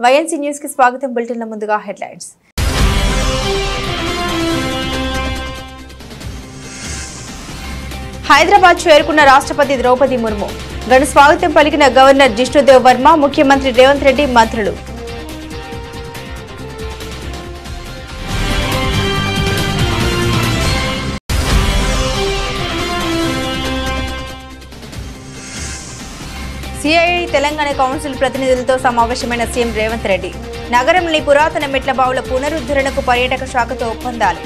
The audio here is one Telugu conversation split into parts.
వైఎన్సీ న్యూస్ కి స్వాగతం. బులెటిన్ల ముందుగా హెడ్లైన్స్. హైదరాబాద్ చేరుకున్న రాష్ట్రపతి ద్రౌపది ముర్ము. ఘన స్వాగతం పలికిన గవర్నర్ జిష్ణుదేవ్ వర్మ, ముఖ్యమంత్రి రేవంత్ రెడ్డి, మంత్రులు. సిఐఐ తెలంగాణ కౌన్సిల్ ప్రతినిధులతో సమావేశమైన సీఎం రేవంత్ రెడ్డి. నగరంలోని పురాతన మెట్ల బావుల పునరుద్ధరణకు పర్యాటక శాఖతో ఒప్పందాలు.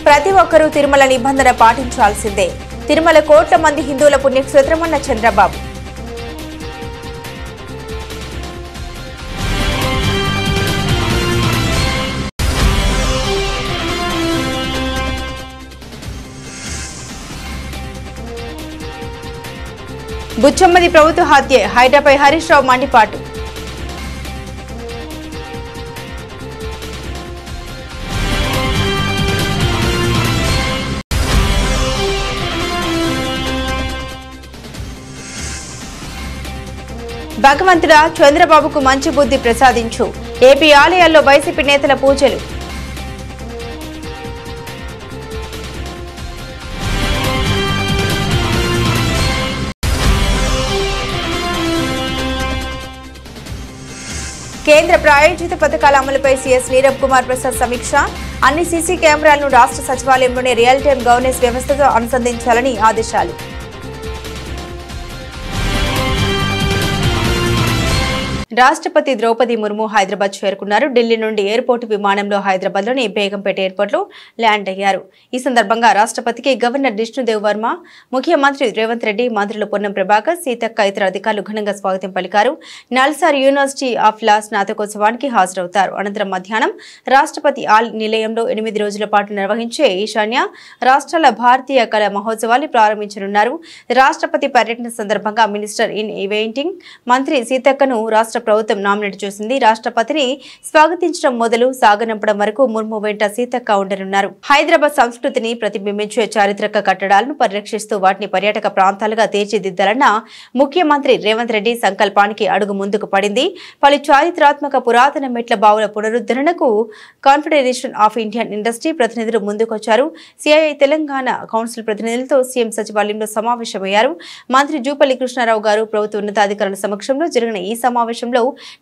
ప్రతి ఒక్కరూ తిరుమల నిబంధన పాటించాల్సిందే. తిరుమల కోట్ల మంది హిందువుల పుణ్యక్షేత్రమన్న చంద్రబాబు. బుచ్చమ్మది ప్రభుత్వ హత్య, హైడ్రాపై హరీష్ రావు మండిపాటు. భగవంతుడా చంద్రబాబుకు మంచి బుద్ధి ప్రసాదించు. ఏపీ ఆలయాల్లో వైసీపీ నేతల పూజలు. కేంద్ర ప్రాయోజిత పథకాల అమలుపై సీఎస్ నీరబ్ కుమార్ ప్రసాద్ సమీక్ష. అన్ని సీసీ కెమెరాలను రాష్ట్ర సచివాలయంలోనే రియల్ టైం గవర్నెన్స్ వ్యవస్థతో అనుసంధానించాలని ఆదేశాలు. రాష్ట్రపతి ద్రౌపది ముర్ము హైదరాబాద్ చేరుకున్నారు. ఢిల్లీ నుండి ఎయిర్పోర్టు విమానంలో హైదరాబాద్లోని బేగంపేట ఎయిర్పోర్టులో ల్యాండ్ అయ్యారు. ఈ సందర్భంగా రాష్ట్రపతికి గవర్నర్ జిష్ణుదేవ్ వర్మ, ముఖ్యమంత్రి రేవంత్ రెడ్డి, మంత్రులు పొన్నం ప్రభాకర్, సీతక్క, ఇతర అధికారులు ఘనంగా స్వాగతం పలికారు. నల్సార్ యూనివర్సిటీ ఆఫ్ లా స్నాతకోత్సవానికి హాజరవుతారు. అనంతరం మధ్యాహ్నం రాష్ట్రపతి ఆల్ నిలయంలో 8 రోజుల పాటు నిర్వహించే ఈశాన్య రాష్ట్రాల భారతీయ కళా మహోత్సవాన్ని ప్రారంభించనున్నారు. రాష్ట్రపతి పర్యటన సందర్భంగా మినిస్టర్ ఇన్ ఈవెంటింగ్ మంత్రి సీతక్కను రాష్ట్ర ప్రభుత్వం నామినేట్ చేసింది. రాష్ట్రపతిని స్వాగతించడం మొదలు సాగనంపడం వరకు ముర్ము వెంట సీతక్క ఉండనున్నారు. హైదరాబాద్ సంస్కృతిని ప్రతిబింబించే చారిత్రక కట్టడాలను పరిరక్షిస్తూ వాటిని పర్యాటక ప్రాంతాలుగా తీర్చిదిద్దాలన్న ముఖ్యమంత్రి రేవంత్ రెడ్డి సంకల్పానికి అడుగు ముందుకు పడింది. పలు చారిత్రాత్మక పురాతన మెట్ల బావుల పునరుద్ధరణకు కాన్ఫెడరేషన్ ఆఫ్ ఇండియన్ ఇండస్ట్రీ ప్రతినిధులు ముందుకొచ్చారు. సిఐఐ తెలంగాణ కౌన్సిల్ ప్రతినిధులతో సీఎం సచివాలయంలో సమావేశమయ్యారు. మంత్రి జూపల్లి కృష్ణారావు గారు ప్రభుత్వ ఉన్నతాధికారుల సమక్షంలో జరిగిన ఈ సమావేశంలో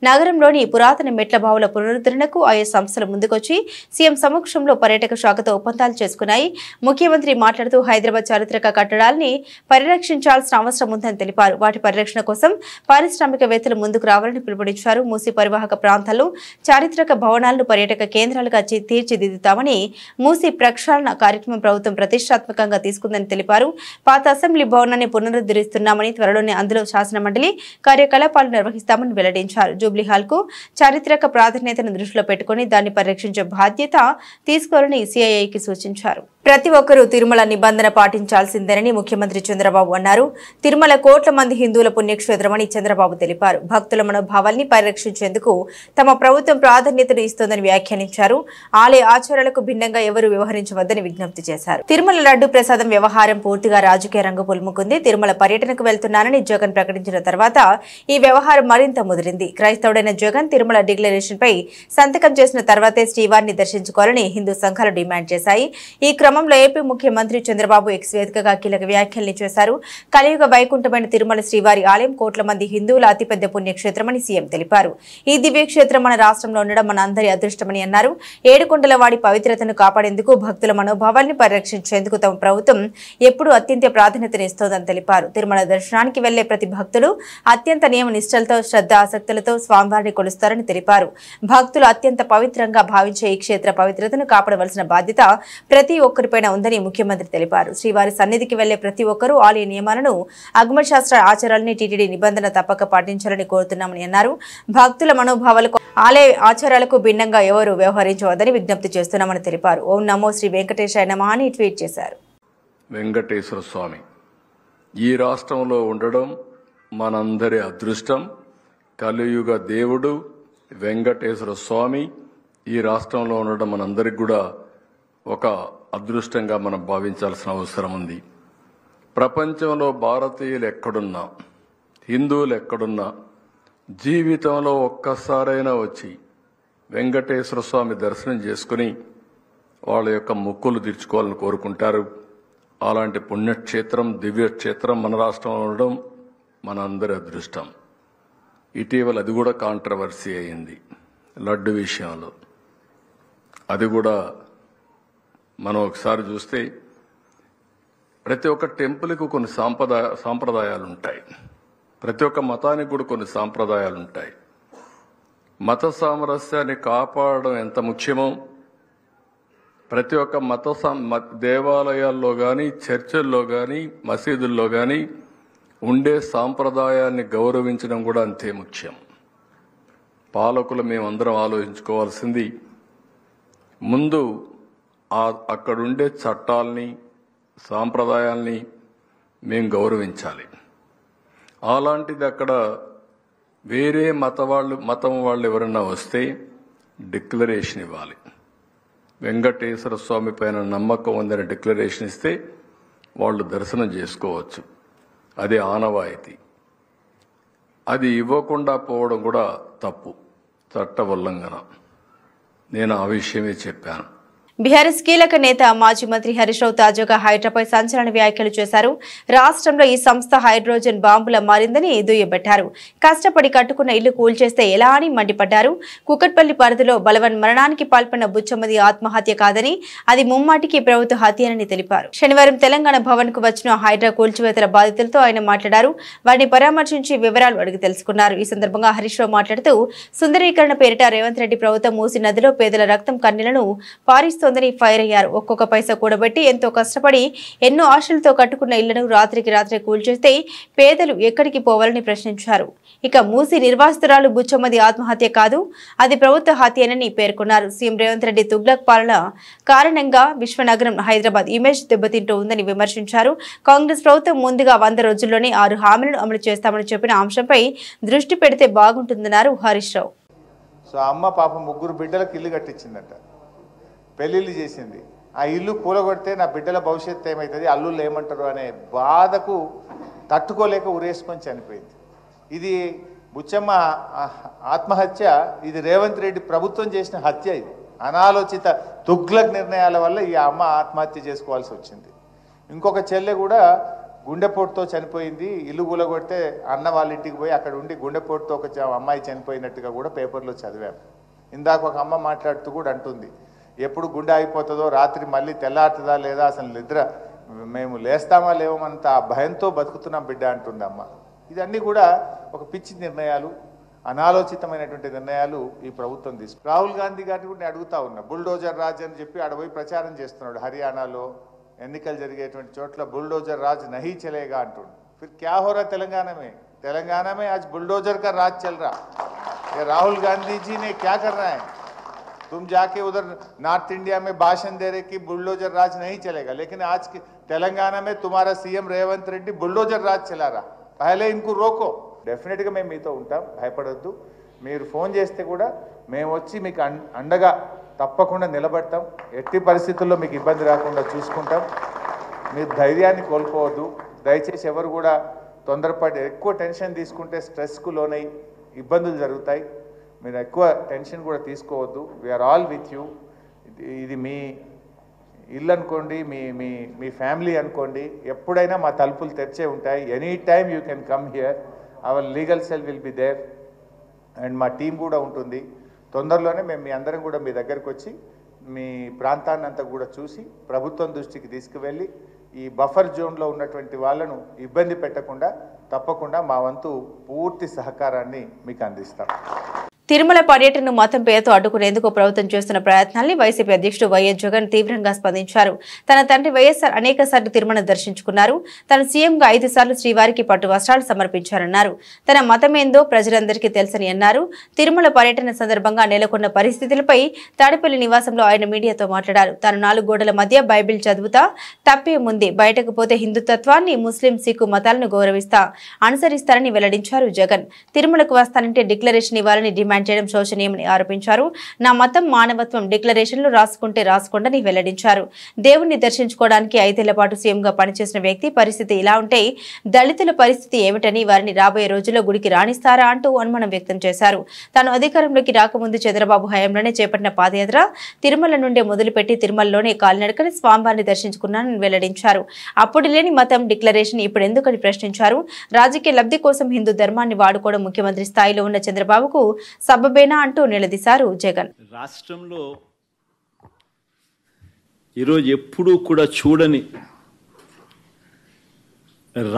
నగరంలోని పురాతన మెట్ల బావుల పునరుద్ధరణకు ఆయా సంస్థలు ముందుకొచ్చి సీఎం సమక్షంలో పర్యాటక శాఖతో ఒప్పందాలు చేసుకున్నాయి. ముఖ్యమంత్రి మాట్లాడుతూ హైదరాబాద్ చారిత్రక కట్టడాల్ని పరిరక్షించాల్సిన అవసరం ఉందని తెలిపారు. వాటి పరిరక్షణ కోసం పారిశ్రామికవేత్తలు ముందుకు రావాలని పిలుపునిచ్చారు. మూసీ పరివాహక ప్రాంతాల్లో చారిత్రక భవనాలను పర్యాటక కేంద్రాలుగా తీర్చిదిద్దుతామని మూసీ ప్రక్షాళన కార్యక్రమం ప్రభుత్వం ప్రతిష్టాత్మకంగా తీసుకుందని తెలిపారు. పాత అసెంబ్లీ భవనాన్ని పునరుద్ధరిస్తున్నామని, త్వరలోనే అందులో శాసనమండలి కార్యకలాపాలు నిర్వహిస్తామని వెల్లడించారు. జూబ్లీ హాల్ కు చారిత్రక ప్రాధాన్యతను దృష్టిలో పెట్టుకుని దాన్ని పరిరక్షించే బాధ్యత తీసుకోవాలని సిఐఐకి సూచించారు. ప్రతి ఒక్కరూ తిరుమల నిబంధన పాటించాల్సిందేనని ముఖ్యమంత్రి చంద్రబాబు అన్నారు. తిరుమల కోట్ల మంది హిందువుల పుణ్యక్షేత్రమని చంద్రబాబు తెలిపారు. భక్తుల మనోభావాల్ని పరిరక్షించేందుకు తమ ప్రభుత్వం ప్రాధాన్యతను ఇస్తోందని వ్యాఖ్యానించారు. ఆలయ ఆచారాలకు భిన్నంగా ఎవరూ వ్యవహరించవద్దని విజ్ఞప్తి చేశారు. తిరుమల లడ్డు ప్రసాదం వ్యవహారం పూర్తిగా రాజకీయ రంగు పులుముకుంది. తిరుమల పర్యటనకు వెళ్తున్నానని జగన్ ప్రకటించిన తర్వాత ఈ వ్యవహారం మరింత ముదిరింది. క్రైస్తవుడైన జగన్ తిరుమల డిక్లరేషన్ పై సంతకం చేసిన తర్వాతే శ్రీవారిని దర్శించుకోవాలని హిందూ సంఘాలు డిమాండ్ చేశాయి. ఈ క్రమంలో ఏపీ ముఖ్యమంత్రి చంద్రబాబు ఎక్స్ వేదికగా కీలక వ్యాఖ్యల్ని చేశారు. కలియుగ వైకుంఠమైన తిరుమల శ్రీవారి ఆలయం కోట్ల మంది హిందువుల అతిపెద్ద పుణ్యక్షేత్రమని సీఎం తెలిపారు. ఈ దివ్యక్షేత్రం మన రాష్ట్రంలో ఉండడం మన అందరి అదృష్టమని అన్నారు. ఏడుకొండల వాడి పవిత్రతను కాపాడేందుకు, భక్తుల మనోభావాల్ని పరిరక్షించేందుకు తమ ప్రభుత్వం ఎప్పుడూ అత్యంత ప్రాధాన్యతనిస్తోందని తెలిపారు. తిరుమల దర్శనానికి వెళ్లే ప్రతి భక్తులు అత్యంత నియమ నిష్టలతో, శ్రద్ధ ఆసక్తులతో స్వామివారిని కొలుస్తారని తెలిపారు. భక్తులు అత్యంత పవిత్రంగా భావించే ఈ క్షేత్ర పవిత్రతను కాపాడవలసిన బాధ్యత ప్రతి ఒక్కరిపైన ఉందని ముఖ్యమంత్రి తెలిపారు. శ్రీవారి సన్నిధికి వెళ్లే ప్రతి ఒక్కరూ ఆలయ నియమాలను, ఆగమశాస్త్ర ఆచారాలని, టీటీడీ నిబంధన తప్పక పాటించాలని కోరుతున్నామని అన్నారు. భక్తుల మనోభావాలకు, ఆలయ ఆచారాలకు భిన్నంగా ఎవరూ వ్యవహరించవద్దని విజ్ఞప్తి చేస్తున్నామని తెలిపారు. ఓం నమో శ్రీ వెంకటేశాయ నమః అని ట్వీట్ చేశారు. వెంకటేశ్వర స్వామి ఈ రాష్ట్రంలో ఉండడం మనందరి అదృష్టం. కలియుగ దేవుడు వెంకటేశ్వర స్వామి ఈ రాష్ట్రంలో ఉండడం మనందరికి కూడా ఒక అదృష్టంగా మనం భావించాల్సిన అవసరం ఉంది. ప్రపంచంలో భారతీయులు ఎక్కడున్నా, హిందువులు ఎక్కడున్నా జీవితంలో ఒక్కసారైనా వచ్చి వెంకటేశ్వర స్వామి దర్శనం చేసుకుని వాళ్ళ యొక్క మొక్కులు తీర్చుకోవాలని కోరుకుంటారు. అలాంటి పుణ్యక్షేత్రం, దివ్యక్షేత్రం మన రాష్ట్రంలో ఉండడం మన అందరి అదృష్టం. ఇటీవల అది కూడా కాంట్రవర్సీ అయింది లడ్డు విషయంలో. అది కూడా మనం ఒకసారి చూస్తే ప్రతి ఒక్క టెంపుల్కి కొన్ని సాంప్రదాయాలు ఉంటాయి. ప్రతి ఒక్క మతానికి కూడా కొన్ని సాంప్రదాయాలు ఉంటాయి. మత సామరస్యాన్ని కాపాడడం ఎంత ముఖ్యమో ప్రతి ఒక్క దేవాలయాల్లో కానీ, చర్చిల్లో కానీ, మసీదుల్లో కానీ ఉండే సాంప్రదాయాన్ని గౌరవించడం కూడా అంతే ముఖ్యం. పాలకులు మేమందరం ఆలోచించుకోవాల్సింది ముందు అక్కడుండే చట్టాలని, సాంప్రదాయాల్ని మేము గౌరవించాలి. అలాంటిది అక్కడ వేరే మతం వాళ్ళు ఎవరన్నా వస్తే డిక్లరేషన్ ఇవ్వాలి. వెంకటేశ్వర స్వామి పైన నమ్మకం ఉందని డిక్లరేషన్ ఇస్తే వాళ్ళు దర్శనం చేసుకోవచ్చు. అది ఆనవాయితీ. అది ఇవ్వకుండా పోవడం కూడా తప్పు, చట్ట ఉల్లంఘన. నేను ఆ విషయమే చెప్పాను. బీఆర్ఎస్ కీలక నేత మాజీ మంత్రి హరీష్ రావు తాజాగా హైడ్రాపై సంచలన వ్యాఖ్యలు చేశారు. రాష్ట్రంలో ఈ సంస్థ హైడ్రోజన్ బాంబులా మారిందని దుయ్యబట్టారు. కష్టపడి కట్టుకున్న ఇల్లు కూల్చేస్తే ఎలా అని మండిపడ్డారు. కుకట్పల్లి పరిధిలో బలవన్ మరణానికి పాల్పడిన బుచ్చమ్మది ఆత్మహత్య కాదని, అది ముమ్మాటికి ప్రభుత్వ హత్యనని తెలిపారు. శనివారం తెలంగాణ భవన్ కు వచ్చిన హైడ్రా కూల్చివేతల బాధితులతో ఆయన మాట్లాడారు. వారిని పరామర్శించి వివరాలు అడిగి తెలుసుకున్నారు. ఈ సందర్భంగా హరీష్ రావు మాట్లాడుతూ సుందరీకరణ పేరిట రేవంత్ రెడ్డి ప్రభుత్వం మూసి నదిలో పేదల రక్తం కన్నీళ్లను పారిస్తోందని ఫైర్ అయ్యారు. ఒక్కొక్క పైసా కూడబెట్టి ఎంతో కష్టపడి ఎన్నో ఆశలతో కట్టుకున్న ఇళ్లను రాత్రికి రాత్రి కూల్చేస్తే పేదలు ఎక్కడికి పోవాలని ప్రశ్నించారు. ఇక మూసి నిర్వాసితురాలు బుచ్చమ్మది ఆత్మహత్య కాదు, అది ప్రభుత్వ హత్యనని పేర్కొన్నారు. సీఎం రేవంత్ రెడ్డి తుగ్లక్ పాలన కారణంగా విశ్వనగరం హైదరాబాద్ ఇమేజ్ దెబ్బతింటూ ఉందని విమర్శించారు. కాంగ్రెస్ ప్రభుత్వం ముందుగా 100 రోజుల్లోనే 6 హామీలను అమలు చేస్తామని చెప్పిన అంశంపై దృష్టి పెడితే బాగుంటుందన్నారు హరీష్ రావు. సో అమ్మ పాప 3 బిడ్డలకు ఇల్లు కట్టించిందట, పెళ్ళిళ్ళు చేసింది. ఆ ఇల్లు కూలగొడితే నా బిడ్డల భవిష్యత్తు ఏమవుతుంది, అల్లుళ్ళు ఏమంటారు అనే బాధకు తట్టుకోలేక ఉరేసుకొని చనిపోయింది. ఇది బుచ్చమ్మ ఆత్మహత్య, ఇది రేవంత్ రెడ్డి ప్రభుత్వం చేసిన హత్య. ఇది అనాలోచిత తుగ్లక్ నిర్ణయాల వల్ల ఈ అమ్మ ఆత్మహత్య చేసుకోవాల్సి వచ్చింది. ఇంకొక చెల్లె కూడా గుండెపోటుతో చనిపోయింది. ఇల్లు కూలగొడితే అన్న వాళ్ళ ఇంటికి పోయి అక్కడ ఉండి గుండెపోటుతో ఒక అమ్మాయి చనిపోయినట్టుగా కూడా పేపర్లో చదివాం. ఇందాక ఒక అమ్మ మాట్లాడుతూ కూడా అంటుంది, ఎప్పుడు గుండె అయిపోతుందో, రాత్రి మళ్ళీ తెల్లారుతుందా లేదా, అసలు నిద్ర మేము లేస్తామా లేవమంత భయంతో బతుకుతున్నాం బిడ్డ అంటుంది అమ్మ. ఇదన్నీ కూడా ఒక పిచ్చి నిర్ణయాలు, అనాలోచితమైనటువంటి నిర్ణయాలు ఈ ప్రభుత్వం తీసుకు. రాహుల్ గాంధీ గారిని కూడా నేను అడుగుతా ఉన్నా, బుల్డోజర్ రాజ్ అని చెప్పి ఆడ పోయి ప్రచారం చేస్తున్నాడు. హర్యానాలో ఎన్నికలు జరిగేటువంటి చోట్ల బుల్డోజర్ రాజ్ నహీ చలేగా అంటుండు. ఫిర్ క్యా హో రా తెలంగాణ में आज बुलडोजर का राज चल रहा है. राहुल गांधी जी ने क्या करना है, तुम जाके उधर नॉर्थ इंडिया में भाषण दे रहे कि बुलडोजर राज नहीं चलेगा, लेकिन आज तेलंगाना में तुम्हारा सीएम रेवंत रेड्डी बुलडोजर राज चला रहा. पहले इनको रोको. डेफिनेट గా మేము మీతో ఉంటాం, భయపడొద్దు. మీరు ఫోన్ చేస్తే కూడా మేము వచ్చి మీకు అండగా తప్పకుండా నిలబడతాం. ఎట్టి పరిస్థితుల్లో మీకు ఇబ్బంది రాకుండా చూసుకుంటాం. మీరు ధైర్యాన్ని కోల్పోవద్దు. దయచేసి ఎవరు కూడా తొందరపడి ఎక్కువ టెన్షన్ తీసుకుంటే స్ట్రెస్కు లోనై ఇబ్బందులు జరుగుతాయి. మీరు ఎక్కువ టెన్షన్ కూడా తీసుకోవద్దు. We are all with you. ఇది మీ ఇల్లు అనుకోండి, మీ ఫ్యామిలీ అనుకోండి, ఎప్పుడైనా మా తలుపులు తెరిచే ఉంటాయి. Any time you can come here. Our legal cell will be there and మా టీం కూడా ఉంటుంది. తొందరలోనే మేము మీ అందరం కూడా మీ దగ్గరకు వచ్చి మీ ప్రాంతాన్ని అంతా కూడా చూసి ప్రభుత్వం దృష్టికి తీసుకువెళ్ళి ఈ బఫర్ జోన్లో ఉన్నటువంటి వాళ్ళను ఇబ్బంది పెట్టకుండా తప్పకుండా మా వంతు పూర్తి సహకారాన్ని మీకు అందిస్తాం. తిరుమల పర్యటనను మతం పేరుతో అడ్డుకునేందుకు ప్రభుత్వం చేస్తున్న ప్రయత్నాల్ని వైసీపీ అధ్యక్షుడు వైఎస్ జగన్ తీవ్రంగా స్పందించారు. తన తండ్రి వైఎస్ఆర్ అనేక సార్లు తిరుమల దర్శించుకున్నారు. తన సీఎంగా 5 సార్లు శ్రీవారికి పట్టు వస్త్రాలు సమర్పించారన్నారు. తన మతమేందో ప్రజలందరికీ తెలుసని అన్నారు. తిరుమల పర్యటన సందర్భంగా నెలకొన్న పరిస్థితులపై తాడేపల్లి నివాసంలో ఆయన మీడియాతో మాట్లాడారు. తాను 4 గోడల మధ్య బైబిల్ చదువుతా, తప్పేముంది, బయటకు పోతే హిందుత్వాన్ని, ముస్లిం, సిక్కు మతాలను గౌరవిస్తా, అనుసరిస్తారని వెల్లడించారు జగన్. తిరుమలకు వస్తానంటే డిక్లరేషన్ ఇవ్వాలని డిమాండ్ డిమాండ్ చేయడం శోచనీయమని ఆరోపించారు. నా మతం మానవత్వం డిక్లరేషన్లు రాసుకుంటే రాసుకోండని వెల్లడించారు. దేవుణ్ణి దర్శించుకోవడానికి 5 ఏళ్ల పాటు సీఎంగా పనిచేసిన వ్యక్తి పరిస్థితి ఇలా ఉంటే దళితుల పరిస్థితి ఏమిటని, వారిని రాబోయే రోజుల్లో గుడికి రాణిస్తారా అంటూ అనుమానం వ్యక్తం చేశారు. తాను అధికారంలోకి రాకముందు చంద్రబాబు హయాంలోనే చేపట్టిన పాదయాత్ర తిరుమల నుండే మొదలుపెట్టి తిరుమలలోనే కాలినడకన స్వామివారిని దర్శించుకున్నానని వెల్లడించారు. అప్పుడు లేని మతం డిక్లరేషన్ ఇప్పుడు ఎందుకని ప్రశ్నించారు. రాజకీయ లబ్ధి కోసం హిందూ ధర్మాన్ని వాడుకోవడం ముఖ్యమంత్రి స్థాయిలో ఉన్న చంద్రబాబుకు సబబేనా అంటూ నిలదీశారు జగన్. రాష్ట్రంలో ఈరోజు ఎప్పుడూ కూడా చూడని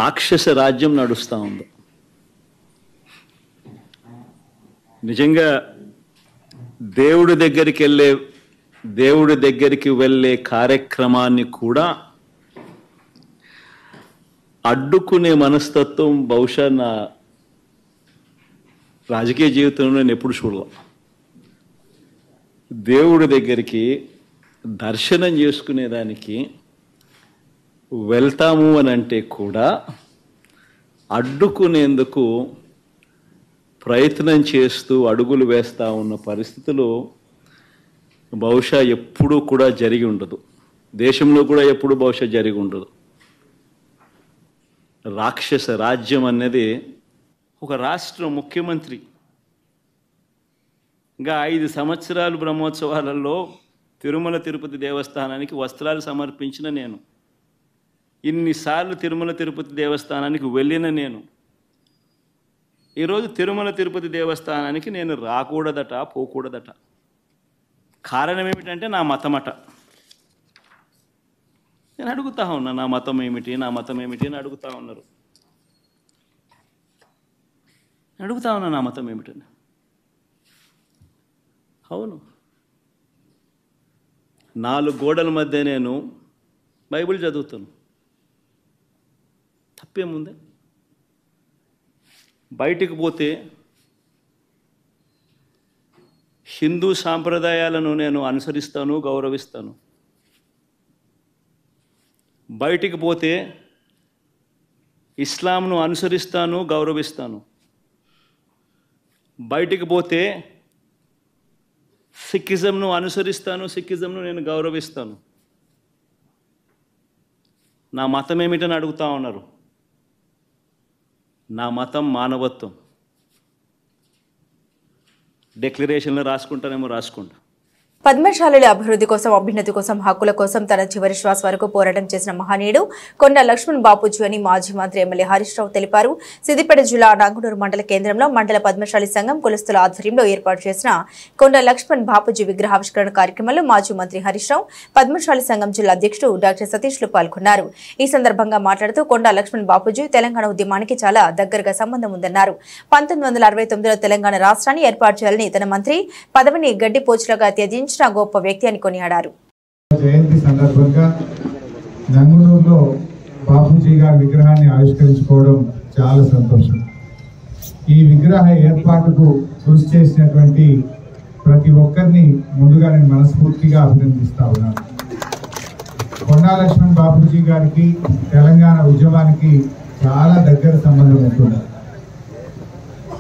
రాక్షస రాజ్యం నడుస్తూ ఉంది. నిజంగా దేవుడి దగ్గరికి వెళ్ళే కార్యక్రమాన్ని కూడా అడ్డుకునే మనస్తత్వం బహుశా నా రాజకీయ జీవితంలో నేను ఎప్పుడు చూడలే. దేవుడి దగ్గరికి దర్శనం చేసుకునేదానికి వెళ్తాము అని అంటే కూడా అడ్డుకునేందుకు ప్రయత్నం చేస్తూ అడుగులు వేస్తూ ఉన్న పరిస్థితులు బహుశా ఎప్పుడూ కూడా జరిగి ఉండదు. దేశంలో కూడా ఎప్పుడు బహుశా జరిగి ఉండదు. రాక్షస రాజ్యం అనేది ఒక రాష్ట్ర ముఖ్యమంత్రి ఇంకా 5 సంవత్సరాలు బ్రహ్మోత్సవాలలో తిరుమల తిరుపతి దేవస్థానానికి వస్త్రాలు సమర్పించిన నేను, ఇన్నిసార్లు తిరుమల తిరుపతి దేవస్థానానికి వెళ్ళిన నేను, ఈరోజు తిరుమల తిరుపతి దేవస్థానానికి నేను రాకూడదట, పోకూడదట. కారణం ఏమిటంటే నా మతమట. నేను అడుగుతా ఉన్నా, నా మతం ఏమిటి అని అడుగుతా ఉన్నారు. అడుగుతా ఉన్నా నా మతం ఏమిటని. అవును, 4 గోడల మధ్య నేను బైబిల్ చదువుతాను, తప్పేముంది? బయటికి పోతే హిందూ సాంప్రదాయాలను నేను అనుసరిస్తాను, గౌరవిస్తాను. బయటికి పోతే ఇస్లాంను అనుసరిస్తాను, గౌరవిస్తాను. బయటికి పోతే సిక్కిజంను అనుసరిస్తాను, సిక్కిజంను నేను గౌరవిస్తాను. నా మతం ఏమిటని అడుగుతా ఉన్నారు. నా మతం మానవత్వం. డిక్లరేషన్లో రాసుకుంటానేమో రాసుకుంటా. పద్మశాలుల అభివృద్ధి కోసం, అభ్యున్నతి కోసం, హక్కుల కోసం తన చివరి శ్వాస వరకు పోరాటం చేసిన మహనీయుడు కొండ లక్ష్మణ్ బాపూజీ అని మాజీ మంత్రి ఎమ్మెల్యే హరీష్ రావు తెలిపారు. సిద్దిపేట జిల్లా నాగునూరు మండల కేంద్రంలో మండల పద్మశాలి సంఘం కులస్తుల ఆధ్వర్యంలో ఏర్పాటు చేసిన కొండ లక్ష్మణ్ బాపూజీ విగ్రహావిష్కరణ కార్యక్రమంలో మాజీ మంత్రి హరీష్ రావు, పద్మశాలి సంఘం జిల్లా అధ్యక్షుడు డాక్టర్ సతీష్లు పాల్గొన్నారు. ఈ సందర్భంగా మాట్లాడుతూ కొండ లక్ష్మణ్ బాపూజీ తెలంగాణ ఉద్యమానికి చాలా దగ్గరగా సంబంధం ఉందన్నారు. 1969లో తెలంగాణ రాష్ట్రాన్ని ఏర్పాటు చేయాలని తన మంత్రి పదవిని గడ్డిపోచులుగా త్యజించి గొప్ప వ్యక్తి అని కొనియాడారు. జయంతి సందర్భంగా నంగునూరులో బాపూజీ గారి విగ్రహాన్ని ఆవిష్కరించుకోవడం చాలా సంతోషం. ఈ విగ్రహ ఏర్పాటుకు కృషి చేసినటువంటి ప్రతి ఒక్కరిని ముందుగా నేను మనస్ఫూర్తిగా అభినందిస్తా ఉన్నాను. కొండా లక్ష్మణ్ బాపూజీ గారికి తెలంగాణ ఉద్యమానికి చాలా దగ్గర సంబంధం ఉంటుంది.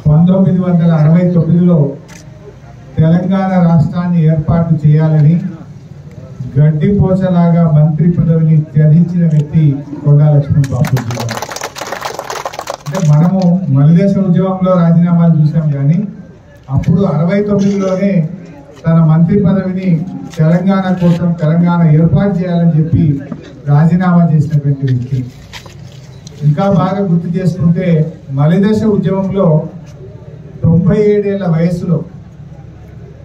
1969లో తెలంగాణ రాష్ట్రాన్ని ఏర్పాటు చేయాలని గడ్డిపోచలాగా మంత్రి పదవిని త్యజించిన వ్యక్తి కొండా లక్ష్మణ్ బాపూజీ గారు. అంటే మనము మలిదేశ ఉద్యమంలో రాజీనామాలు చూసాం, కానీ అప్పుడు 69లోనే తన మంత్రి పదవిని తెలంగాణ కోసం, తెలంగాణ ఏర్పాటు చేయాలని చెప్పి రాజీనామా చేసినటువంటి వ్యక్తి. ఇంకా బాగా గుర్తు చేసుకుంటే మలిదేశ ఉద్యమంలో 97 ఏళ్ల వయసులో,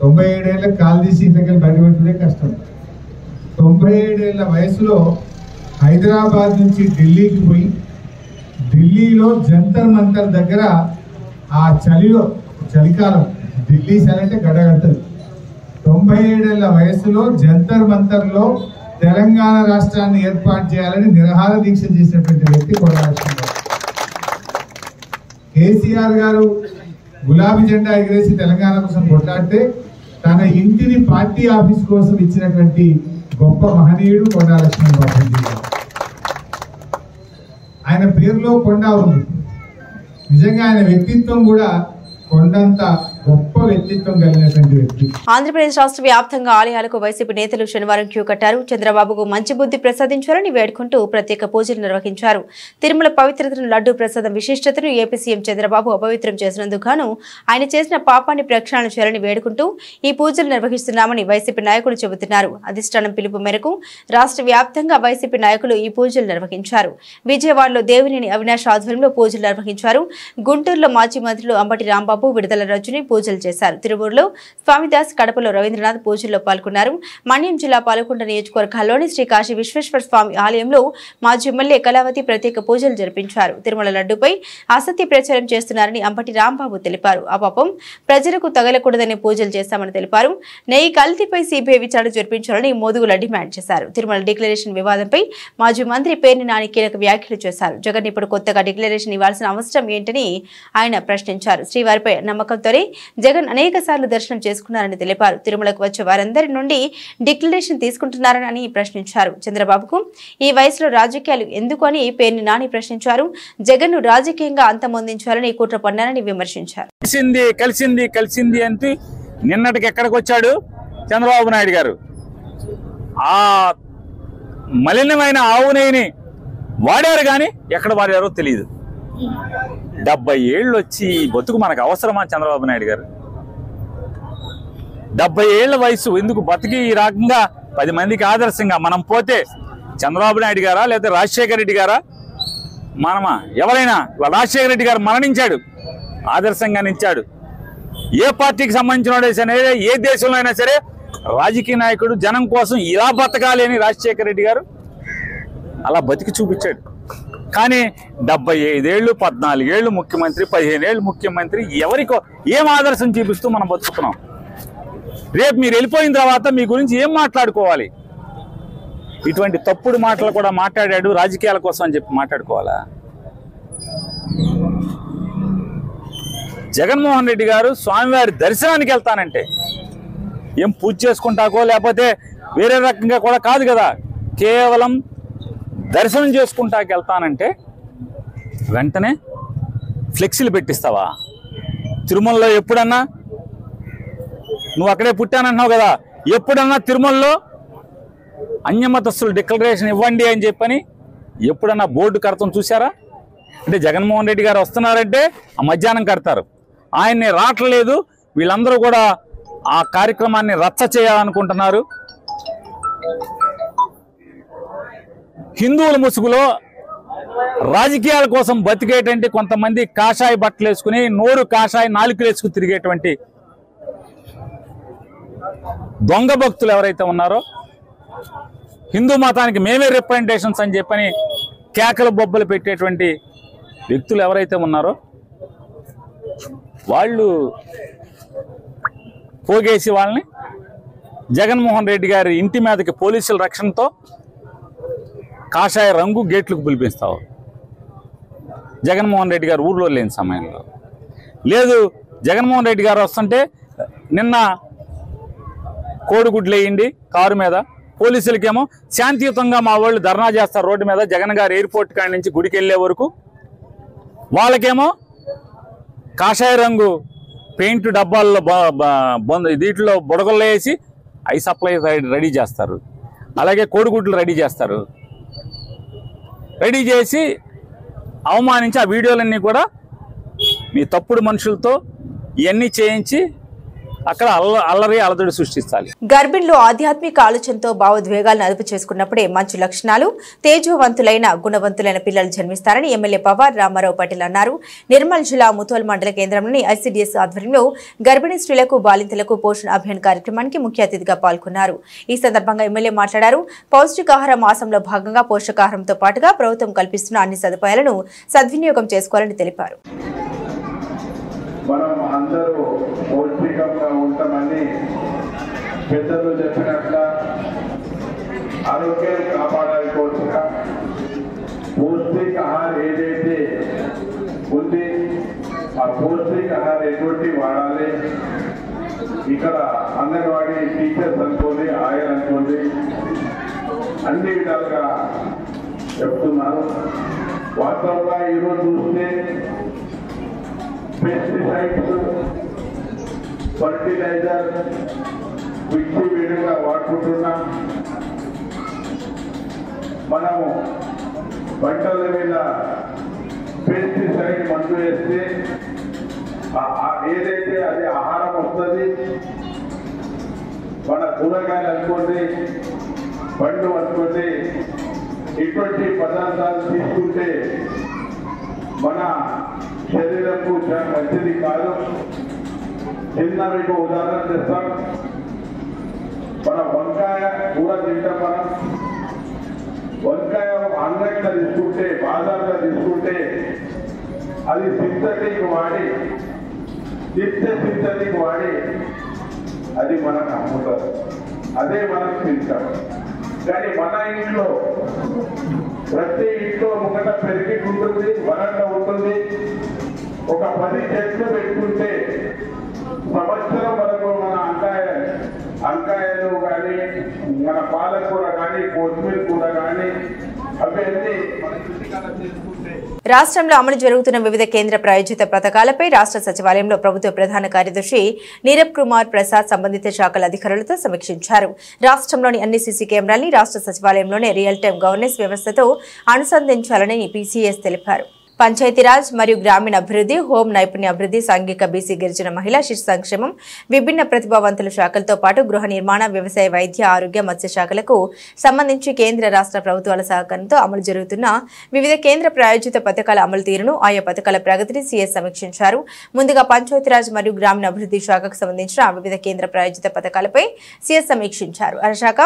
97 ఏళ్ళకి కాలు తీసి ఇంటికి బయటపెట్టడే కష్టం. 97 ఏళ్ల వయసులో హైదరాబాద్ నుంచి ఢిల్లీకి పోయి, ఢిల్లీలో జంతర్ మంతర్ దగ్గర ఆ చలికాలం ఢిల్లీ చలి అంటే గడగడుతుంది. 97 ఏళ్ల వయసులో జంతర్ మంతర్లో తెలంగాణ రాష్ట్రాన్ని ఏర్పాటు చేయాలని నిరాహార దీక్ష చేసినటువంటి వ్యక్తి కొండా లక్ష్మణ్ గారు. కేసీఆర్ గారు గులాబీ జెండా ఎగిరేసి తెలంగాణ కోసం కొట్లాడితే తన ఇంటిని పార్టీ ఆఫీస్ కోసం ఇచ్చినటువంటి గొప్ప మహనీయుడు కొండా లక్ష్మణ్ బాపూజీ గారు. ఆయన పేరులో కొండ ఉంది. నిజంగా ఆయన వ్యక్తిత్వం కూడా కొండంత గొప్ప వ్యక్తిత్వం కలిగినటువంటి వ్యక్తి. ఆంధ్రప్రదేశ్ రాష్ట్ర వ్యాప్తంగా ఆలయాలకు వైసీపీ నేతలు శనివారం క్యూ కట్టారు. చంద్రబాబుకు మంచి బుద్ధి ప్రసాదించాలని వేడుకుంటూ ప్రత్యేక పూజలు నిర్వహించారు. తిరుమల పవిత్రతను, లడ్డూ ప్రసాదం విశిష్టతను ఏపీ సీఎం చంద్రబాబు అపవిత్రం చేసినందుకు గాను ఆయన చేసిన పాపాన్ని ప్రక్షాళన చేయాలని వేడుకుంటూ ఈ పూజలు నిర్వహిస్తున్నామని వైసీపీ నాయకులు చెబుతున్నారు. అధిష్టానం పిలుపు మేరకు రాష్ట్ర వ్యాప్తంగా వైసీపీ నాయకులు ఈ పూజలు నిర్వహించారు. విజయవాడలో దేవినేని అవినాష్ ఆధ్వర్యంలో పూజలు నిర్వహించారు. గుంటూరులో మాజీ మంత్రులు అంబటి రాంబాబు, విడుదల రజని పూజలు చేశారు. తిరువూరులో స్వామిదాస్, కడపలో రవీంద్రనాథ్ పూజల్లో పాల్గొన్నారు. మన్యం జిల్లా పాలకొండ నియోజకవర్గాల్లోని శ్రీ కాశీ విశ్వేశ్వర స్వామి ఆలయంలో మాజీ ఎమ్మెల్యే కళావతి ప్రత్యేక పూజలు జరిపించారు. తిరుమల లడ్డూపై అసత్య ప్రచారం చేస్తున్నారని అంబటి రాంబాబు తెలిపారు. ఆ పాపం ప్రజలకు తగలకూడదని పూజలు చేశామని తెలిపారు. నెయ్యి కల్తీపై సిబిఐ విచారణ జరిపించాలని మోదుగుల డిమాండ్ చేశారు. తిరుమల డిక్లరేషన్ వివాదంపై మాజీ మంత్రి పేర్ని నాని కీలక వ్యాఖ్యలు చేశారు. జగన్ ఇప్పుడు కొత్తగా డిక్లరేషన్ ఇవ్వాల్సిన అవసరం ఏంటని ఆయన ప్రశ్నించారు. శ్రీవారిపై నమ్మకంతోనే జగన్ అనేక సార్లు దర్శనం చేసుకున్నారని తెలిపారు. తిరుమలకు వచ్చే వారందరి నుండి డిక్లరేషన్ తీసుకుంటున్నారని ప్రశ్నించారు. చంద్రబాబుకు ఈ వయసులో రాజకీయాలు ఎందుకు అని పేర్ని నాని ప్రశ్నించారు. జగన్ ను రాజకీయంగా అంతమొందించాలని కుట్ర పన్నారని విమర్శించారు. కలిసింది అంటే నిన్నటికి ఎక్కడికి వచ్చాడు చంద్రబాబు నాయుడు గారు? ఆ మలినమైన ఆవు నెయ్యిని వాడారు, కానీ ఎక్కడ వాడారో తెలియదు. 70 ఏళ్ళు వచ్చి బతుకు మనకు అవసరమా చంద్రబాబు నాయుడు గారు? 70 ఏళ్ల వయసు ఎందుకు బతికి ఈ రకంగా 10 మందికి ఆదర్శంగా మనం పోతే చంద్రబాబు నాయుడు గారా లేదా రాజశేఖర రెడ్డి గారా? మనమా? ఎవరైనా? రాజశేఖర రెడ్డి గారు మరణించాడు, ఆదర్శంగా నిలిచాడు. ఏ పార్టీకి సంబంధించిన సరే, ఏ దేశంలో అయినా సరే రాజకీయ నాయకుడు జనం కోసం ఇలా బతకాలి అని రాజశేఖర రెడ్డి గారు అలా బతికి చూపించాడు. కానీ 75 ఏళ్ళు, 14 ఏళ్ళు ముఖ్యమంత్రి, 15 ఏళ్ళు ముఖ్యమంత్రి, ఎవరికో ఏం ఆదర్శం చూపిస్తూ మనం బతుకుతున్నాం? రేపు మీరు వెళ్ళిపోయిన తర్వాత మీ గురించి ఏం మాట్లాడుకోవాలి? ఇటువంటి తప్పుడు మాటలు కూడా మాట్లాడాడు రాజకీయాల కోసం అని చెప్పి మాట్లాడుకోవాలా? జగన్మోహన్ రెడ్డి గారు స్వామివారి దర్శనానికి వెళ్తానంటే ఏం పూజ చేసుకుంటాకో లేకపోతే వేరే రకంగా కూడా కాదు కదా, కేవలం దర్శనం చేసుకుంటాకి వెళ్తానంటే వెంటనే ఫ్లెక్సీలు పెట్టిస్తావా? తిరుమలలో ఎప్పుడన్నా నువ్వు అక్కడే పుట్టానంటున్నావు కదా, ఎప్పుడన్నా తిరుమలలో అన్యమతస్తులు డిక్లరేషన్ ఇవ్వండి అని చెప్పని ఎప్పుడన్నా బోర్డు కడతాం చూసారా? అంటే జగన్మోహన్ రెడ్డి గారు వస్తున్నారంటే ఆ మధ్యాహ్నం కడతారు, ఆయన్ని రావట్లేదు, వీళ్ళందరూ కూడా ఆ కార్యక్రమాన్ని రచ్చ చేయాలనుకుంటున్నారు. హిందువుల ముసుగులో రాజకీయాల కోసం బతికేటువంటి కొంతమంది కాషాయ బట్టలు వేసుకుని నోరు కాషాయ నాలుకలు వేసుకుని తిరిగేటువంటి దొంగ భక్తులు ఎవరైతే ఉన్నారో, హిందూ మతానికి మేమే రిప్రజెంటేషన్స్ అని చెప్పని కేకలు బొబ్బలు పెట్టేటువంటి వ్యక్తులు ఎవరైతే ఉన్నారో వాళ్ళు పోగేసి వాళ్ళని జగన్మోహన్ రెడ్డి గారి ఇంటి మీదకి పోలీసుల రక్షణతో కాషాయ రంగు గేట్లకు పిలిపిస్తావు. జగన్మోహన్ రెడ్డి గారు ఊర్లో లేని సమయంలో లేదు. జగన్మోహన్ రెడ్డి గారు వస్తుంటే నిన్న కోడిగుడ్లు వేయండి కారు మీద, పోలీసులకేమో శాంతియుతంగా మా వాళ్ళు ధర్నా చేస్తారు రోడ్డు మీద, జగన్ గారు ఎయిర్పోర్ట్ కాడి నుంచి గుడికి వెళ్ళే వరకు. వాళ్ళకేమో కాషాయ రంగు పెయింట్ డబ్బాల్లో దీంట్లో బుడగల్లో వేసి ఐ సప్లై రెడీ చేస్తారు, అలాగే కోడిగుడ్లు రెడీ చేస్తారు. రెడీ చేసి అవమానించి ఆ వీడియోలన్నీ కూడా మీ తప్పుడు మనుషులతో ఇవన్నీ చేయించి అక్కడ అల్లరి సృష్టించాలి. గర్భిణులు ఆధ్యాత్మిక ఆలోచనతో భావోద్వేగాలను అదుపు చేసుకున్నప్పుడే మంచి లక్షణాలు, తేజోవంతులైన గుణవంతులైన పిల్లలు జన్మిస్తారని ఎమ్మెల్యే పవార్ రామారావు పటేల్ అన్నారు. నిర్మల్ జిల్లా ముథోల్ మండల కేంద్రంలోని ఐసీడీఎస్ ఆధ్వర్యంలో గర్భిణీ స్త్రీలకు, బాలింతలకు పోషణ అభియాన్ కార్యక్రమానికి ముఖ్య అతిథిగా పాల్గొన్నారు. ఈ సందర్భంగా ఎమ్మెల్యే మాట్లాడారు. పౌష్టికాహార మాసంలో భాగంగా పోషకాహారంతో పాటుగా ప్రభుత్వం కల్పిస్తున్న అన్ని సదుపాయాలను సద్వినియోగం చేసుకోవాలని తెలిపారు. మనం అందరూ పౌష్టికంగా ఉంటామని పెద్దలు చెప్పినట్ల ఆరోగ్యాన్ని కాపాడాలి కోసంగా పౌష్టికాహారం ఏదైతే ఉంది ఆ పౌష్టికాహారం ఎటువంటి వాడాలి. ఇక్కడ అంగన్వాడీ టీచర్స్ అనుకోండి, ఆయన అనుకోండి, అన్ని విధాలుగా చెప్తున్నారు. వాస్తవంగా ఈరోజు చూస్తే పెస్టిసైడ్స్ ఫర్టిలైజర్ విడిగా వాడుకుంటున్నాం. మనము పంటల మీద పెస్టిసైడ్ మందు వేస్తే ఏదైతే అది ఆహారం వస్తుంది. మన కూరగాయలు అనుకోండి, పండు అనుకోండి, ఇటువంటి పదార్థాలు తీసుకుంటే మన శరీరంకు చాలా మంచిది కాదు. చిన్న మీకు ఉదాహరణ చేస్తాం. మన వంకాయ కూర తింటాం. మనం వంకాయ అంగడిలో తీసుకుంటే, బాజార్లో తీసుకుంటే అది సింథటిక్ వాడి అది మనకు అమ్ముతారు, అదే మనం తింటాం. కానీ మన ఇంట్లో ప్రతి ఇంట్లో ముంగట పెరిగి ఉంటుంది, వరండా ఉంటుంది. ఒక 10 చెట్లు పెట్టుకుంటే సంవత్సరం వరకు మన అంకాయలు కానీ, మన పాలకూర కానీ, కొత్తిమీర కూర కానీ అవన్నీ మన ఇంటికాడ చేసుకుంటే. రాష్ట్రంలో అమలు జరుగుతున్న వివిధ కేంద్ర ప్రాయోజిత పథకాలపై రాష్ట్ర సచివాలయంలో ప్రభుత్వ ప్రధాన కార్యదర్శి నీరబ్ కుమార్ ప్రసాద్ సంబంధిత శాఖల అధికారులతో సమీక్షించారు. రాష్ట్రంలోని అన్ని సీసీ కెమెరాల్ని రాష్ట్ర సచివాలయంలోనే రియల్ టైం గవర్నెన్స్ వ్యవస్థతో అనుసంధానించాలని పీసీఎస్ తెలిపారు. పంచాయతీరాజ్ మరియు గ్రామీణాభివృద్ధి, హోం నైపుణ్యాభివృద్ధి, సాంఘిక బీసీ గిరిజన మహిళా శిశు సంక్షేమం, విభిన్న ప్రతిభావంతుల శాఖలతో పాటు గృహ నిర్మాణ, వ్యవసాయ, వైద్య, ఆరోగ్య, మత్స్య శాఖలకు సంబంధించి కేంద్ర రాష్ట్ర ప్రభుత్వాల సహకారంతో అమలు జరుగుతున్న వివిధ కేంద్ర ప్రాయోజిత పథకాల అమలు తీరును, ఆయా పథకాల ప్రగతిని సీఎస్ సమీక్షించారు. ముందుగా పంచాయతీరాజ్ మరియు గ్రామీణాభివృద్ధి శాఖకు సంబంధించిన వివిధ కేంద్ర ప్రాయోజిత పథకాలపై సీఎస్ సమీక్షించారు. ఆ శాఖ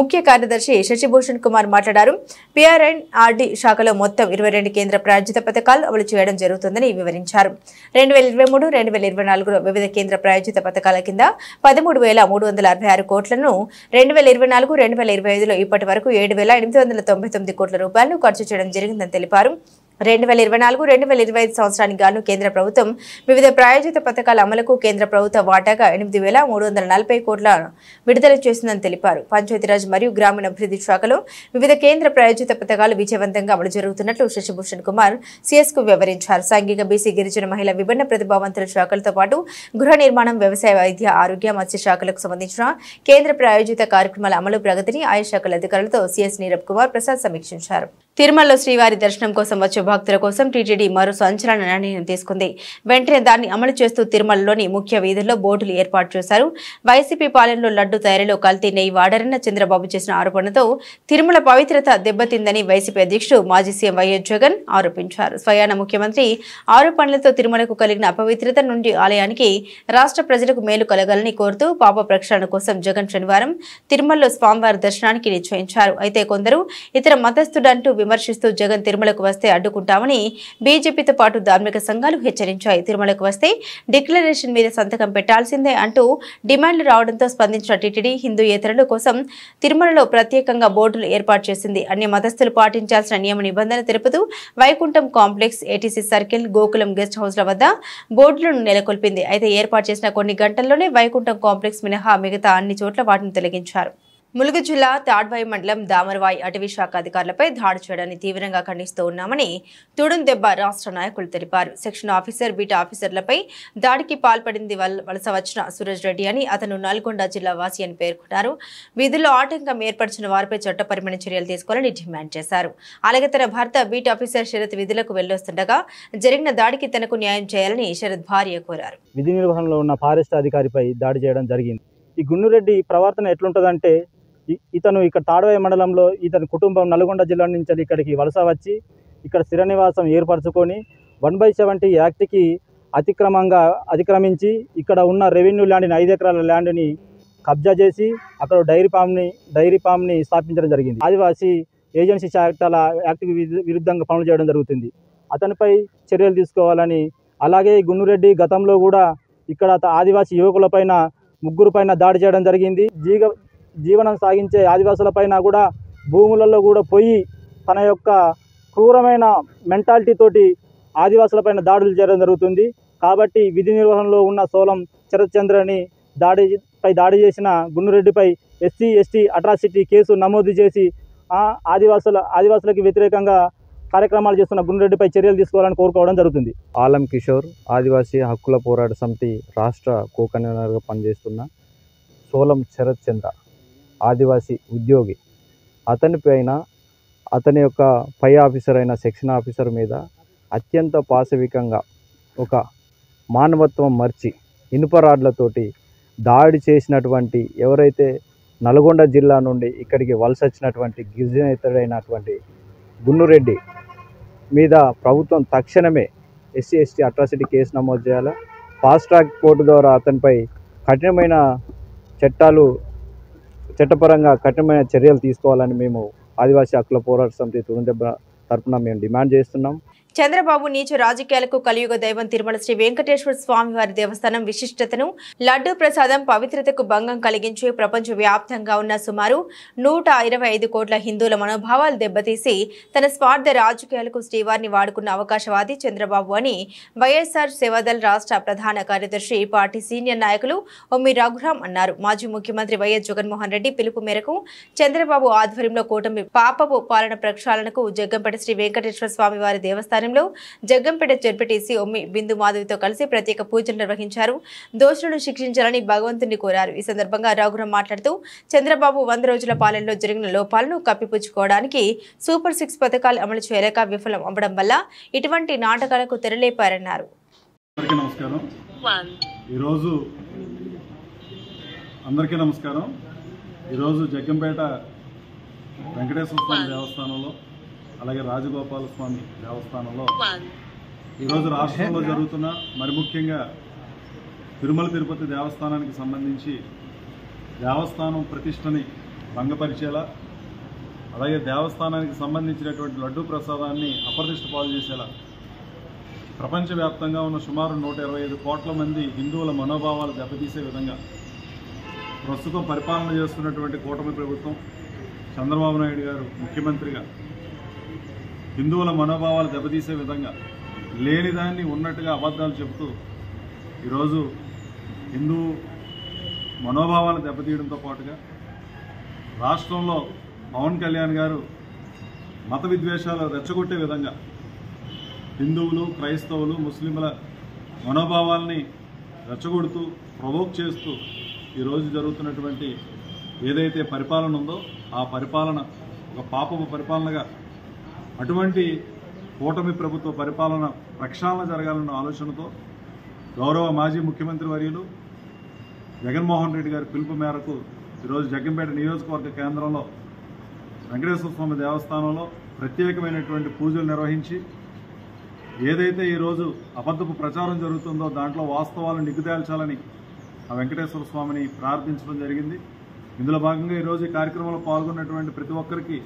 ముఖ్య కార్యదర్శి శశిభూషణ్ కుమార్ మాట్లాడారు. PRNRD శాఖలో మొత్తం 22 కేంద్ర ప్రాయోజిత పథకాలు అమలు చేయడం జరుగుతుందని వివరించారు. 2023-2024 వివిధ కేంద్ర ప్రాయోజిత పథకాల కింద 13,366 కోట్లను 2024-2025లో ఇప్పటి వరకు 7,899 కోట్ల రూపాయలను ఖర్చు చేయడం జరిగిందని తెలిపారు. 2024-2025 సంవత్సరానికి గాను కేంద్ర ప్రభుత్వం వివిధ ప్రాయోజిత పథకాల అమలుకు కేంద్ర ప్రభుత్వ వాటాగా 8,340 కోట్ల విడుదల చేసిందని తెలిపారు. పంచాయతీరాజ్ మరియు గ్రామీణాభివృద్ధి శాఖలో వివిధ కేంద్ర ప్రాయోజిత పథకాలు విజయవంతంగా అమలు జరుగుతున్నట్లు శశిభూషణ్ కుమార్ సీఎస్ కు వివరించారు. సాంఘిక బీసీ గిరిజన మహిళ, విభిన్న ప్రతిభావంతుల శాఖలతో పాటు గృహ నిర్మాణం, వ్యవసాయ, వైద్య, ఆరోగ్య, మత్స్య శాఖలకు సంబంధించిన కేంద్ర ప్రాయోజిత కార్యక్రమాల అమలు ప్రగతిని ఆయా శాఖల అధికారులతో సీఎస్ నీరబ్ కుమార్ ప్రసాద్ సమీక్షించారు. తిరుమలలో శ్రీవారి దర్శనం కోసం వచ్చే భక్తుల కోసం టీటీడీ మరో సంచలన నిర్ణయం తీసుకుంది. వెంటనే దాన్ని అమలు చేస్తూ తిరుమలలోని ముఖ్య వీధుల్లో బోర్డులు ఏర్పాటు చేశారు. వైసీపీ పాలనలో లడ్డు తయారీలో కల్తీ నెయ్యి వాడారన్న చంద్రబాబు చేసిన ఆరోపణతో తిరుమల పవిత్రత దెబ్బతిందని వైసీపీ అధ్యక్షుడు మాజీ సీఎం వైఎస్ జగన్ ఆరోపించారు. స్వయాన ముఖ్యమంత్రి ఆరోపణలతో తిరుమలకు కలిగిన అపవిత్రత నుండి ఆలయానికి, రాష్ట్ర ప్రజలకు మేలు కలగాలని కోరుతూ పాప ప్రక్షాళన కోసం జగన్ శనివారం తిరుమలలో స్వామివారి దర్శనానికి నిశ్చయించారు. అయితే కొందరు ఇతర మతస్థుడంటూ విమర్శిస్తూ జగన్ తిరుమలకు వస్తే అడ్డుకుంటామని బీజేపీతో పాటు ధార్మిక సంఘాలు హెచ్చరించాయి. తిరుమలకు వస్తే డిక్లరేషన్ మీద సంతకం పెట్టాల్సిందే అంటూ డిమాండ్లు రావడంతో స్పందించిన టీటీడీ హిందూయేతరుల కోసం తిరుమలలో ప్రత్యేకంగా బోర్డులు ఏర్పాటు చేసింది. అన్ని మతస్థులు పాటించాల్సిన నియమ నిబంధన తెలుపుతూ Vaikuntham complex, ATC circle, Gokulam guest హౌస్ల వద్ద బోర్డులను నెలకొల్పింది. అయితే ఏర్పాటు చేసిన కొన్ని గంటల్లోనే వైకుంఠం కాంప్లెక్స్ మినహా మిగతా అన్ని చోట్ల వాటిని తొలగించారు. ములుగు జిల్లా తాడ్వాయి మండలం దామరవాయి అటవీ శాఖ అధికారులపై దాడి చేయడాన్ని తీవ్రంగా ఖండిస్తూ ఉన్నామని తుడుందెబ్బ రాష్ట్ర నాయకులు తెలిపారు. సెక్షన్ ఆఫీసర్, బీటా ఆఫీసర్లపై దాడికి పాల్పడింది వలస వచ్చిన సూరజ్ రెడ్డి అని, అతను నల్గొండ జిల్లా వాసి అని పేర్కొన్నారు. వీధుల్లో ఆటంకం ఏర్పరిచిన వారిపై చట్టపరమైన చర్యలు తీసుకోవాలని డిమాండ్ చేశారు. అలాగే తన భర్త బీట్ ఆఫీసర్ శరత్ విధులకు వెళ్లొస్తుండగా జరిగిన దాడికి తనకు న్యాయం చేయాలని శరత్ భార్య కోరారు. విధి నిర్వహణలో ఉన్న ఫారెస్ట్ అధికారిపై దాడి చేయడం జరిగింది. ఈ గున్నురెడ్డి ప్రవర్తన ఎట్లుంటుందంటే, ఇతను ఇక్కడ తాడ్వాయి మండలంలో ఇతని కుటుంబం నల్గొండ జిల్లా నుంచి ఇక్కడికి వలస వచ్చి ఇక్కడ స్థిర నివాసం ఏర్పరచుకొని 1/70 యాక్ట్కి అతిక్రమించి ఇక్కడ ఉన్న రెవెన్యూ ల్యాండ్ని 5 ఎకరాల ల్యాండ్ని కబ్జా చేసి అక్కడ డైరీ ఫామ్ని స్థాపించడం జరిగింది. ఆదివాసీ ఏజెన్సీ చట్టాల యాక్ట్కి విరుద్ధంగా పనులు చేయడం జరుగుతుంది. అతనిపై చర్యలు తీసుకోవాలని, అలాగే గున్నురెడ్డి గతంలో కూడా ఇక్కడ ఆదివాసీ యువకులపైన 3 పైన దాడి చేయడం జరిగింది. జీవనం సాగించే ఆదివాసులపైన కూడా భూములలో కూడా పోయి తన యొక్క క్రూరమైన మెంటాలిటీ తోటి ఆదివాసులపైన దాడులు చేయడం జరుగుతుంది. కాబట్టి విధి నిర్వహణలో ఉన్న సోలం శరత్ చంద్రని దాడి చేసిన గున్నురెడ్డిపై SC/ST అట్రాసిటీ కేసు నమోదు చేసి ఆదివాసులకి వ్యతిరేకంగా కార్యక్రమాలు చేస్తున్న గుండ్రెడ్డిపై చర్యలు తీసుకోవాలని కోరుకోవడం జరుగుతుంది. ఆలం కిషోర్ ఆదివాసీ హక్కుల పోరాట సమితి రాష్ట్ర కో-కన్వీనర్గా పనిచేస్తున్న సోలం శరత్ చంద్ర ఆదివాసీ ఉద్యోగి. అతనిపైన అతని యొక్క పై ఆఫీసర్ అయిన సెక్షన్ ఆఫీసర్ మీద అత్యంత పాశవికంగా ఒక మానవత్వం మర్చి ఇనుప రాడ్లతోటి దాడి చేసినటువంటి ఎవరైతే నల్గొండ జిల్లా నుండి ఇక్కడికి వలస వచ్చినటువంటి గిరిజనేతడైనటువంటి గున్నురెడ్డి మీద ప్రభుత్వం తక్షణమే ఎస్సీ ఎస్టీ అట్రాసిటీ కేసు నమోదు చేయాలి. ఫాస్ట్ ట్రాక్ కోర్టు ద్వారా అతనిపై కఠినమైన చట్టపరంగా కఠినమైన చర్యలు తీసుకోవాలని మేము ఆదివాసీ హక్కుల పోరాట సమితి తురుందెబ్బ తరఫున మేము డిమాండ్ చేస్తున్నాం. చంద్రబాబు నీచ రాజకీయాలకు కలియుగ దైవం తిరుమల శ్రీ వెంకటేశ్వర స్వామి వారి దేవస్థానం విశిష్టతను, లడ్డూ ప్రసాదం పవిత్రతకు భంగం కలిగించే ప్రపంచ వ్యాప్తంగా ఉన్న సుమారు 125 కోట్ల హిందువుల మనోభావాలు దెబ్బతీసి తన స్వార్థ రాజకీయాలకు శ్రీవారిని వాడుకున్న అవకాశవాది చంద్రబాబు అని వైఎస్ఆర్ సేవాదళ్ రాష్ట్ర ప్రధాన కార్యదర్శి పార్టీ సీనియర్ నాయకులు ఒమ్మి రఘురాం అన్నారు. మాజీ ముఖ్యమంత్రి వైఎస్ జగన్మోహన్ రెడ్డి పిలుపు మేరకు చంద్రబాబు ఆధ్వర్యంలో కూటమి పాపపు పాలన ప్రక్షాళనకు జగ్గంపేట శ్రీ వెంకటేశ్వర స్వామి వారి దేవస్థానం జగ్గంపేట జెడ్పీటీసీ ఒమ్మి బిందు మాధవితో కలిసి ప్రత్యేక పూజలు నిర్వహించారు. దోషులను శిక్షించాలని భగవంతుని కోరారు. ఈ సందర్భంగా రఘురాం మాట్లాడుతూ చంద్రబాబు 100 రోజుల పాలనలో జరిగిన లోపాలను కప్పిపుచ్చుకోవడానికి సూపర్ 6 పథకాలు అమలు చేయలేక విఫలం అవ్వడం వల్ల ఇటువంటి నాటకాలకు తెరలేపారన్నారు. ఈరోజు జగ్గంపేట వెంకటేశ్వర స్వామి దేవస్థానంలో అలాగే రాజగోపాల స్వామి దేవస్థానంలో ఈరోజు రాష్ట్రంలో జరుగుతున్న మరి ముఖ్యంగా తిరుమల తిరుపతి దేవస్థానానికి సంబంధించి దేవస్థానం ప్రతిష్టని భంగపరిచేలా అలాగే దేవస్థానానికి సంబంధించినటువంటి లడ్డూ ప్రసాదాన్ని అప్రతిష్ట పాలు చేసేలా ప్రపంచవ్యాప్తంగా ఉన్న సుమారు 125 కోట్ల మంది హిందువుల మనోభావాలు దెబ్బతీసే విధంగా ప్రస్తుతం పరిపాలన చేస్తున్నటువంటి కూటమి ప్రభుత్వం చంద్రబాబు నాయుడు గారు ముఖ్యమంత్రిగా హిందువుల మనోభావాలు దెబ్బతీసే విధంగా లేనిదాన్ని ఉన్నట్టుగా అబద్ధాలు చెబుతూ ఈరోజు హిందూ మనోభావాలను దెబ్బతీయడంతో పాటుగా రాష్ట్రంలో పవన్ కళ్యాణ్ గారు మత విద్వేషాలు రెచ్చగొట్టే విధంగా హిందువులు, క్రైస్తవులు, ముస్లింల మనోభావాల్ని రెచ్చగొడుతూ ప్రొవోక్ చేస్తూ ఈరోజు జరుగుతున్నటువంటి ఏదైతే పరిపాలన ఉందో ఆ పరిపాలన ఒక పాపపు పరిపాలనగా అటువంటి కూటమి ప్రభుత్వ పరిపాలన ప్రక్షాళన జరగాలన్న ఆలోచనతో గౌరవ మాజీ ముఖ్యమంత్రి వర్యులు జగన్మోహన్ రెడ్డి గారి పిలుపు మేరకు ఈరోజు జగ్గంపేట నియోజకవర్గ కేంద్రంలో వెంకటేశ్వర స్వామి దేవస్థానంలో ప్రత్యేకమైనటువంటి పూజలు నిర్వహించి ఏదైతే ఈరోజు అబద్ధపు ప్రచారం జరుగుతుందో దాంట్లో వాస్తవాలను నిగ్గుదేల్చాలని ఆ వెంకటేశ్వర స్వామిని ప్రార్థించడం జరిగింది. ఇందులో భాగంగా ఈరోజు ఈ కార్యక్రమంలో పాల్గొన్నటువంటి ప్రతి ఒక్కరికి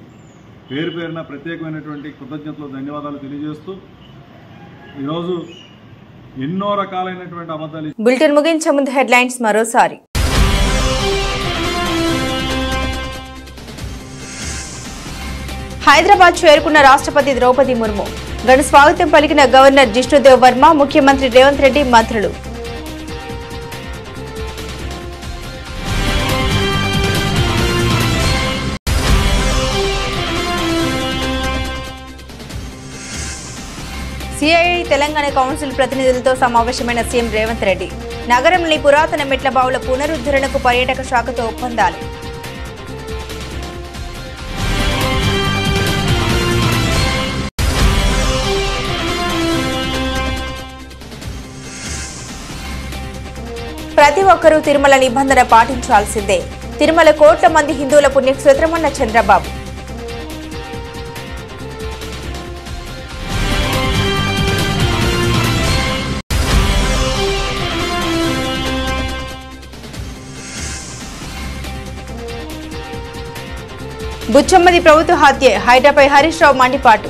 పేరు పేరున ప్రత్యేకమైనటువంటి కృతజ్ఞతలు, ధన్యవాదాలు తెలియజేస్తూ ఈరోజు ఎన్నో రకాలైనటువంటి అబద్ధాలు. బులెటిన్ ముగించే ముందు హెడ్లైన్స్ మరోసారి. హైదరాబాద్ చేరుకున్న రాష్ట్రపతి ద్రౌపది ముర్ము. ఘన స్వాగతం పలికిన గవర్నర్ జిష్ణుదేవ్ వర్మ, ముఖ్యమంత్రి రేవంత్ రెడ్డి, మంత్రులు. సిఐఐ తెలంగాణ కౌన్సిల్ ప్రతినిధులతో సమావేశమైన సీఎం రేవంత్ రెడ్డి. నగరంలోని పురాతన మెట్ల బావుల పునరుద్ధరణకు పర్యాటక శాఖతో ఒప్పందాలు. ప్రతి ఒక్కరూ తిరుమల నిబంధన పాటించాల్సిందే. తిరుమల కోట్ల మంది హిందువుల పుణ్యక్షేత్రమన్న చంద్రబాబు. బుచ్చమ్మది ప్రభుత్వ హత్యే, హైడ్రాపై హరీష్ రావు మండిపాటు.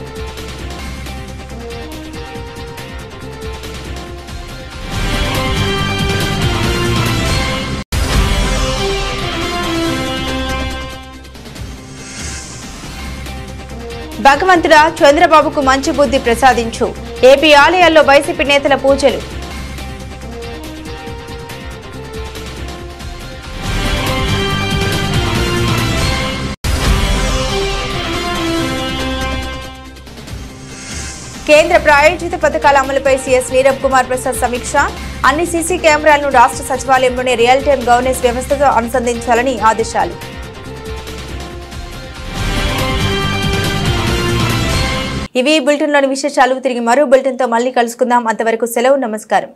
భగవంతుడా చంద్రబాబుకు మంచి బుద్ధి ప్రసాదించు. ఏపీ ఆలయాల్లో వైసీపీ నేతల పూజలు. కేంద్ర ప్రాయోజిత పథకాల అమలుపై సీఎస్ నీరబ్ కుమార్ ప్రసాద్ సమీక్ష. అన్ని సీసీ కెమెరాలను రాష్ట్ర సచివాలయంలోనే రియల్ టైం గవర్నెన్స్ వ్యవస్థతో అనుసంధానించాలని ఆదేశాలు. ఇవి బులెటిన్లోని విశేషాలు. తిరిగి మరో బులెటిన్తో మళ్ళీ కలుసుకుందాం. అంతవరకు సెలవు. నమస్కారం.